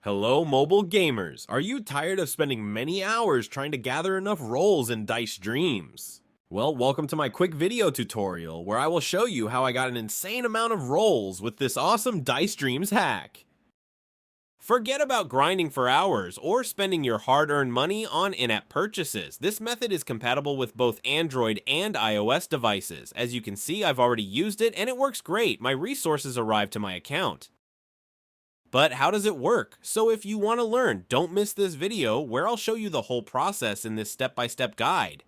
Hello, mobile gamers. Are you tired of spending many hours trying to gather enough rolls in Dice Dreams? Well, welcome to my quick video tutorial where I will show you how I got an insane amount of rolls with this awesome Dice Dreams hack. Forget about grinding for hours or spending your hard-earned money on in-app purchases. This method is compatible with both Android and iOS devices. As you can see, I've already used it and it works great. My resources arrived to my account. But how does it work? So if you want to learn, don't miss this video where I'll show you the whole process in this step-by-step guide.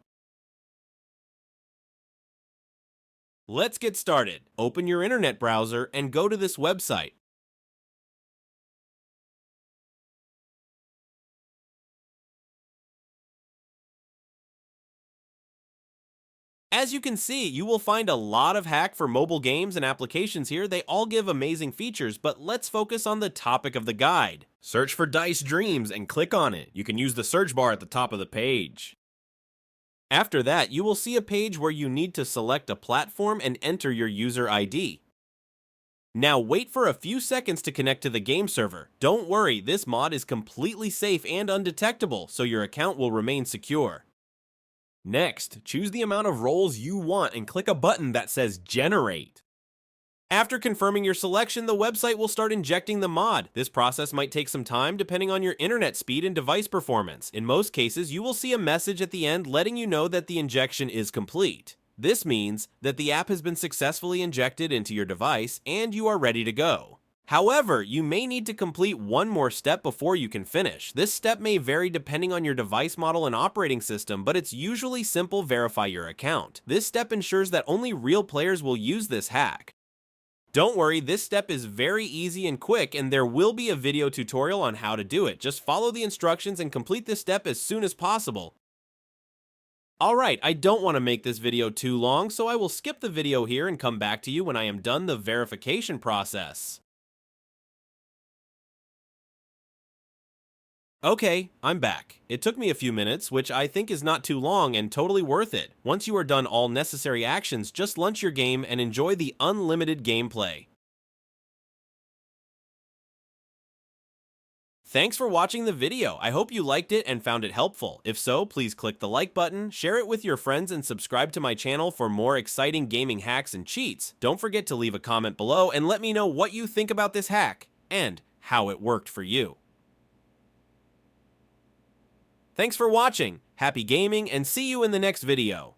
Let's get started. Open your internet browser and go to this website. As you can see, you will find a lot of hack for mobile games and applications here. They all give amazing features, but let's focus on the topic of the guide. Search for Dice Dreams and click on it. You can use the search bar at the top of the page. After that, you will see a page where you need to select a platform and enter your user ID. Now wait for a few seconds to connect to the game server. Don't worry, this mod is completely safe and undetectable, so your account will remain secure. Next, choose the amount of rolls you want and click a button that says Generate. After confirming your selection, the website will start injecting the mod. This process might take some time depending on your internet speed and device performance. In most cases, you will see a message at the end letting you know that the injection is complete. This means that the app has been successfully injected into your device and you are ready to go. However, you may need to complete one more step before you can finish. This step may vary depending on your device model and operating system, but it's usually simple: verify your account. This step ensures that only real players will use this hack. Don't worry, this step is very easy and quick, and there will be a video tutorial on how to do it. Just follow the instructions and complete this step as soon as possible. Alright, I don't want to make this video too long, so I will skip the video here and come back to you when I am done the verification process. Okay, I'm back. It took me a few minutes, which I think is not too long and totally worth it. Once you are done all necessary actions, just launch your game and enjoy the unlimited gameplay. Thanks for watching the video. I hope you liked it and found it helpful. If so, please click the like button, share it with your friends, and subscribe to my channel for more exciting gaming hacks and cheats. Don't forget to leave a comment below and let me know what you think about this hack and how it worked for you. Thanks for watching, happy gaming, and see you in the next video.